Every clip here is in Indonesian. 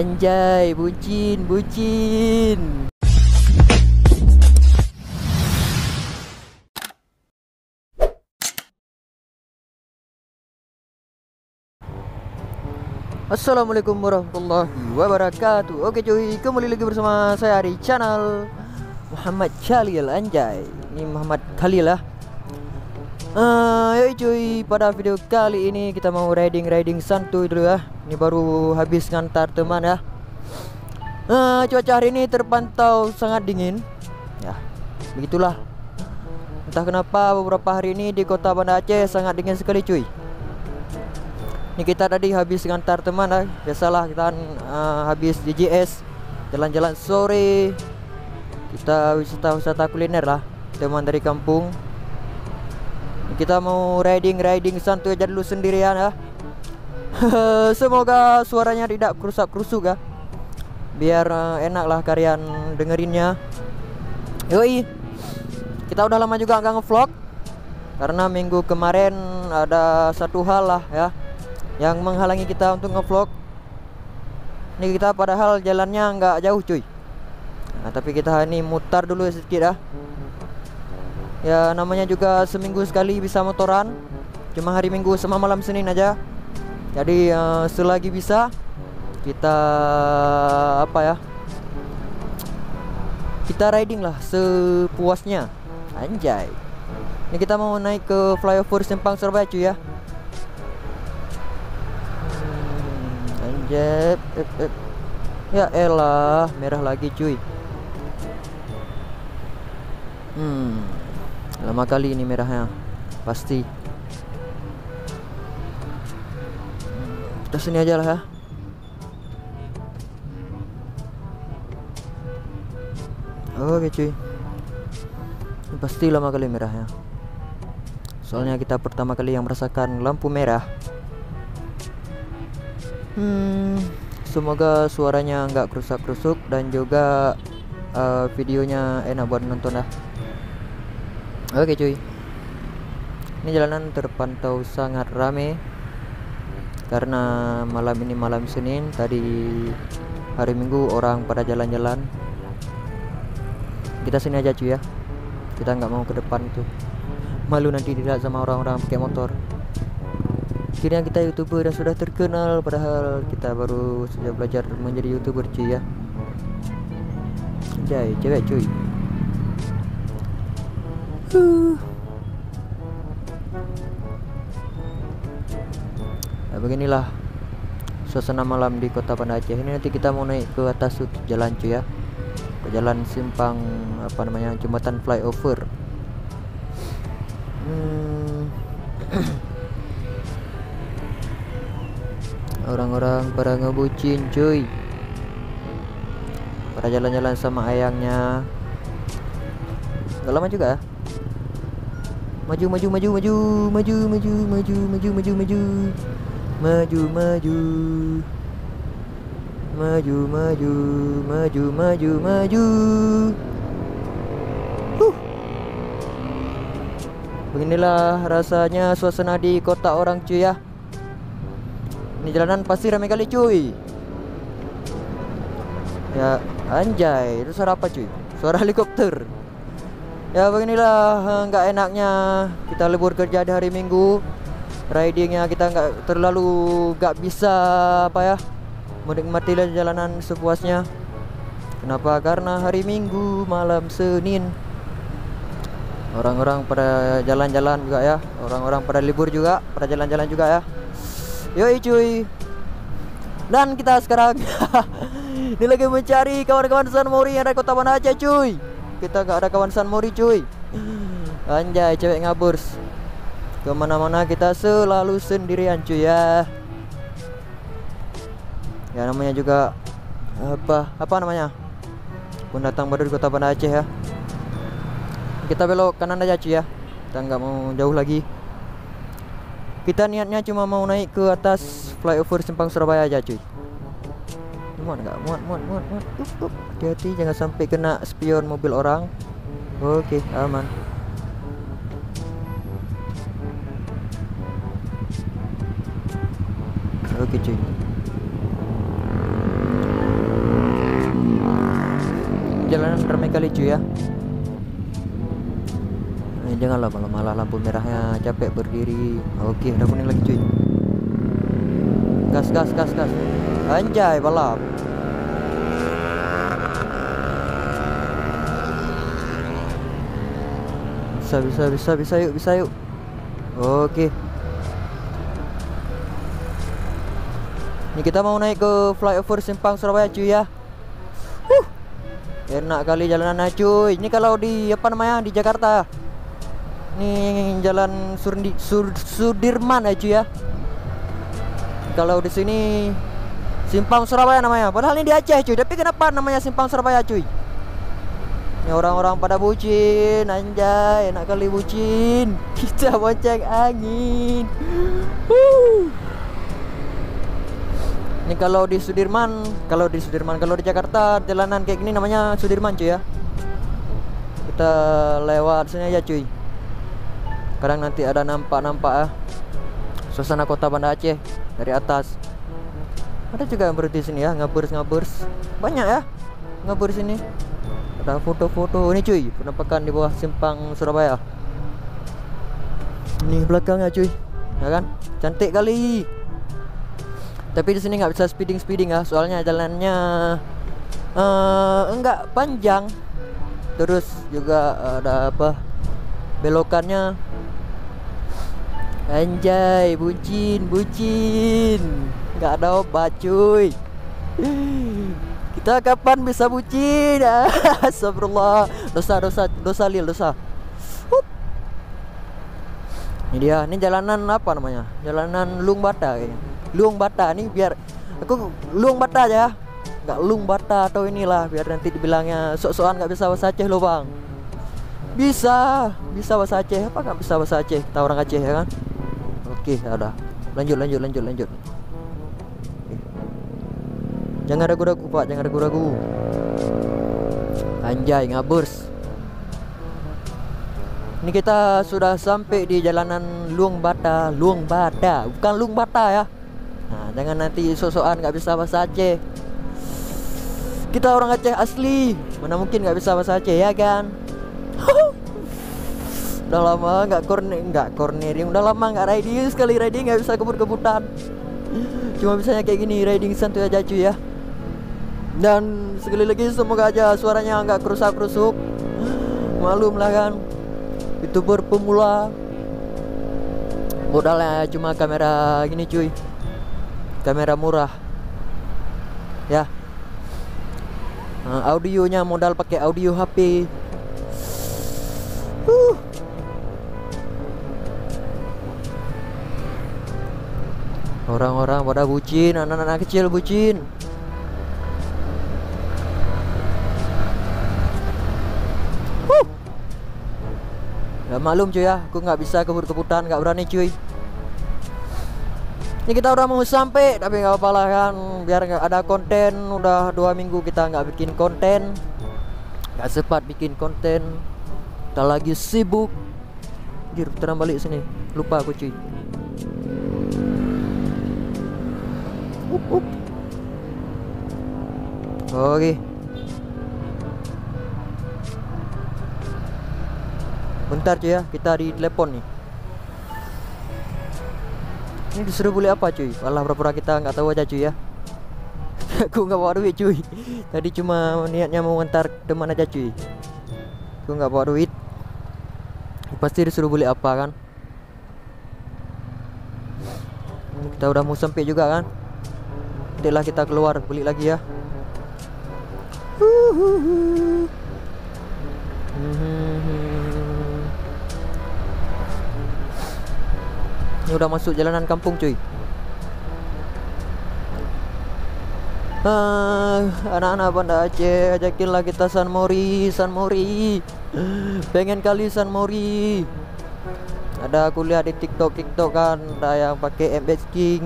Anjay, bucin, bucin. Assalamualaikum warahmatullahi wabarakatuh. Oke cuy, kembali lagi bersama saya di channel Muhammad Khalil. Anjay, ini Muhammad Khalil lah. Yoi cuy, pada video kali ini kita mau riding santuy dulu ya. Ini baru habis ngantar teman ya. Cuaca hari ini terpantau sangat dingin. Ya, begitulah. Entah kenapa beberapa hari ini di kota Banda Aceh sangat dingin sekali cuy. Ini kita tadi habis ngantar teman lah. Biasalah kita habis JJS, jalan-jalan sore. Kita wisata kuliner lah, teman dari kampung. Kita mau riding santuy aja dulu sendirian ya. Semoga suaranya tidak kerusak-kerusuk ya, biar enak lah kalian dengerinnya. Yoi, kita udah lama juga nggak ngevlog karena minggu kemarin ada satu hal lah ya yang menghalangi kita untuk ngevlog. Ini kita padahal jalannya nggak jauh cuy. Nah, tapi kita ini mutar dulu sedikit ya. Ya namanya juga seminggu sekali bisa motoran, cuma hari Minggu sama malam Senin aja. Jadi selagi bisa kita kita riding lah sepuasnya. Anjay, ini kita mau naik ke flyover Simpang Surabaya cuy ya. Anjay, ya elah, merah lagi cuy. Lama kali ini merahnya, pasti. Kita sini aja lah ya. Oke cuy, ini pasti lama kali merahnya. Soalnya kita pertama kali yang merasakan lampu merah. Semoga suaranya nggak kerusak-kerusuk dan juga videonya enak buat nonton dah. Oke cuy, ini jalanan terpantau sangat rame karena malam ini malam Senin, tadi hari Minggu orang pada jalan-jalan. Kita sini aja cuy ya, kita nggak mau ke depan tuh, malu nanti dilihat sama orang-orang pakai motor. Akhirnya kita YouTuber dan sudah terkenal, padahal kita baru saja belajar menjadi YouTuber cuy ya. Anjay, cewek cuy. Nah, beginilah suasana malam di kota Banda Aceh. Ini nanti kita mau naik ke atas jalan cuy ya, ke jalan simpang jembatan flyover. Orang-orang pada ngebucin cuy, pada jalan-jalan sama ayangnya. Gak lama juga. Maju Beginilah rasanya suasana di kota orang cuy ya. Ini jalanan pasti ramai kali cuy. Ya anjay, itu suara apa cuy? Suara helikopter. Ya beginilah nggak enaknya kita libur kerja di hari Minggu. Ridingnya kita nggak bisa menikmati jalanan sepuasnya. Kenapa? Karena hari Minggu malam Senin orang-orang pada jalan-jalan juga ya, orang-orang pada libur juga, pada jalan-jalan juga ya. Yoi cuy. Dan kita sekarang ini lagi mencari kawan-kawan San Mori yang ada kota Banda Aceh cuy. Kita gak ada kawan San Mori cuy. Anjay, cewek ngaburs. Kemana-mana kita selalu sendirian cuy ya. Ya namanya juga apa namanya, pendatang baru di kota Banda Aceh ya. Kita belok kanan aja cuy ya, kita nggak mau jauh lagi. Kita niatnya cuma mau naik ke atas flyover Simpang Surabaya aja cuy. Muat nggak? Muat. Hati-hati jangan sampai kena spion mobil orang. Oke, aman. Oke cuy. jalanan ramai kali cuy ya. Janganlah malah lampu merahnya capek berdiri. Oke, udah kuning lagi cuy. Gas. Anjay, balap. Bisa yuk. Oke. Ini kita mau naik ke flyover Simpang Surabaya cuy ya. Enak kali jalanannya cuy. Ini kalau di apa namanya di Jakarta. Ini jalan Sudirman ya cuy ya. Kalau di sini Simpang Surabaya namanya. Padahal ini di Aceh cuy. Tapi kenapa namanya Simpang Surabaya cuy? Ini orang-orang pada bucin, anjay, enak kali bucin. Kita bonceng angin. Ini kalau di Jakarta jalanan kayak gini namanya Sudirman cuy ya. Kita lewat sini aja cuy. Kadang nanti ada nampak ya suasana kota Banda Aceh dari atas. Ada juga yang berhenti sini ya, ngabers. Banyak ya ngabers sini. Ada foto-foto ini cuy, penampakan di bawah Simpang Surabaya. Ini belakangnya cuy, ya kan? Cantik kali. Tapi di sini nggak bisa speeding ya, soalnya jalannya enggak panjang. Terus juga ada apa? Belokannya. Anjay, bucin. Nggak ada obat cuy. Kita kapan bisa bucin? Astagfirullah. Dosa lil. Ini dia, ini jalanan apa namanya? Jalanan Luang Bata kayaknya. Luang Bata nih biar aku Luang Bata aja. Enggak Luang Bata atau inilah biar nanti dibilangnya sok-sokan enggak bisa bahasa Aceh lo, Bang. Bisa bahasa Aceh. Apa enggak bisa bahasa Aceh? Kita orang Aceh ya kan? Oke, udah. Lanjut. Jangan ragu-ragu Pak, jangan ragu-ragu. Anjay, ngabers. Ini kita sudah sampai di jalanan Luang Bata, bukan Luang Bata ya. Nah, jangan nanti sok-sokan nggak bisa bahasa Aceh. Kita orang Aceh asli, mana mungkin nggak bisa bahasa Aceh ya kan? Udah lama nggak cornering, udah lama nggak riding, sekali riding nggak bisa kebut-kebutan. Cuma bisanya kayak gini, riding santuy aja cuy ya. Dan sekali lagi semoga aja suaranya nggak kerusak-kerusuk. Malum lah kan, YouTuber pemula, modalnya cuma kamera gini cuy, kamera murah ya. Audionya modal pakai audio HP. Orang-orang pada bucin, anak-anak kecil bucin. Ya maklum cuy ya, aku nggak bisa kebut-kebutan, nggak berani cuy. Ini kita udah mau sampai, tapi nggak apa-apa lah kan, biar nggak ada konten. Udah 2 minggu kita nggak bikin konten, nggak sempat bikin konten. Kita lagi sibuk. Jir, terang balik sini, lupa aku cuy. Oke. Bentar cuy ya, kita di telepon nih. Ini disuruh beli apa cuy? Walah, pura-pura kita nggak tahu aja cuy ya. Aku nggak bawa duit cuy. Tadi cuma niatnya mau ngantar teman aja cuy. Aku nggak bawa duit. Pasti disuruh beli apa kan? Kita udah mau sampai juga kan? Nantilah kita keluar beli lagi ya. Ini udah masuk jalanan kampung cuy. Anak-anak Banda Aceh, ajakinlah kita San Mori. Pengen kali San Mori. Ada aku lihat di TikTok kan, ada yang pakai MX King.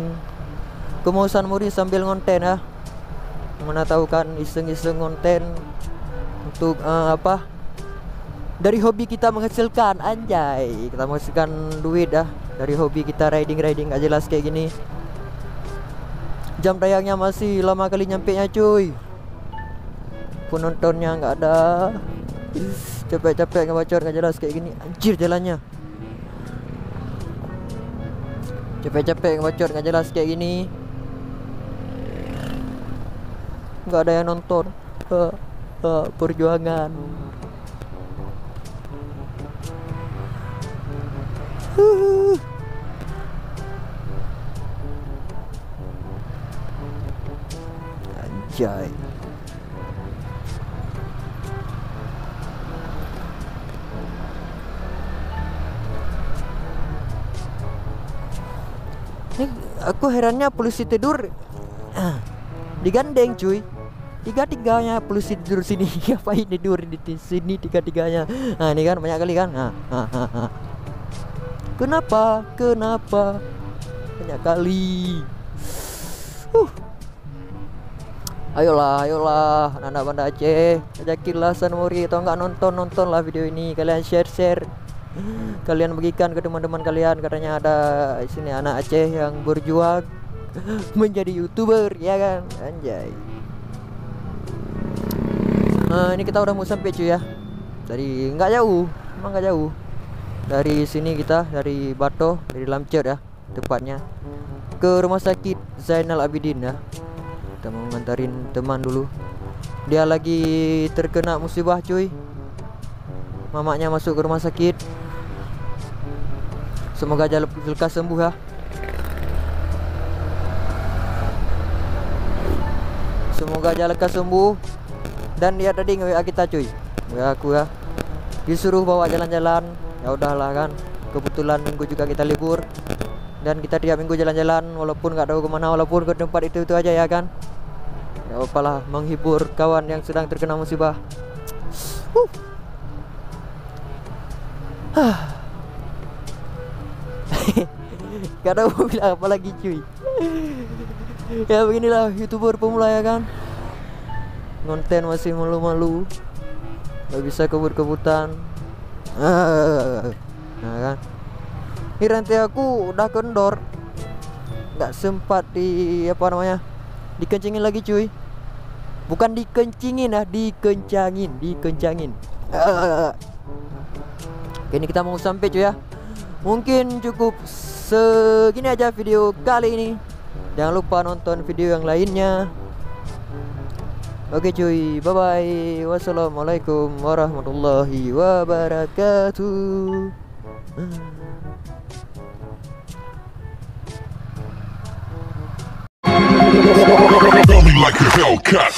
Aku mau San Mori sambil ngonten ya. Mana tahu kan, iseng-iseng ngonten untuk apa? Dari hobi kita menghasilkan, anjay, kita menghasilkan duit ya. Dari hobi kita riding gak jelas kayak gini. Jam tayangnya masih lama kali nyampe nya cuy. penontonnya nggak ada. Capek-capek ngebacot nggak jelas kayak gini. Anjir jalannya. Capek-capek ngebacot nggak jelas kayak gini. Nggak ada yang nonton. Perjuangan. Anjay. Ini aku herannya polisi tidur digandeng cuy. Tiga-tiganya polisi tidur sini. Ngapain tidur di sini tiga-tiganya? Nah ini kan banyak kali kan. Kenapa banyak kali. Ayolah anak-anak Banda Aceh, ajakinlah Sanmori atau enggak nontonlah video ini. Kalian share, kalian bagikan ke teman-teman kalian. Katanya ada di sini anak Aceh yang berjuang menjadi YouTuber, ya kan? Anjay. Ini kita udah mau sampai cuy ya. Dari nggak jauh, emang nggak jauh. Dari sini kita dari Bato, dari Lamcer ya, tepatnya ke rumah sakit Zainal Abidin ya. Kita mau ngantarin teman dulu. Dia lagi terkena musibah cuy. Mamanya masuk ke rumah sakit. Semoga aja lekas sembuh ya. Semoga aja lekas sembuh. Dan dia tadi nge-WA kita cuy. WA aku ya. Disuruh bawa jalan-jalan. Ya udahlah kan. Kebetulan minggu juga kita libur. Dan kita tiap minggu jalan-jalan walaupun nggak tahu kemana, walaupun ke tempat itu aja ya kan. Ya apalah, menghibur kawan yang sedang terkena musibah. Gak tahu mau bilang apa lagi cuy. Ya beginilah YouTuber pemula ya kan. Konten masih malu-malu, gak bisa kebut-kebutan. Nah kan, ini rantai aku udah kendor, nggak sempat dikencingin lagi cuy. Bukan dikencingin ya, dikencangin. Oke, ini kita mau sampai cuy ya. Mungkin cukup segini aja video kali ini. Jangan lupa nonton video yang lainnya. Oke cuy, bye bye. Wassalamualaikum warahmatullahi wabarakatuh. Like a Hellcat.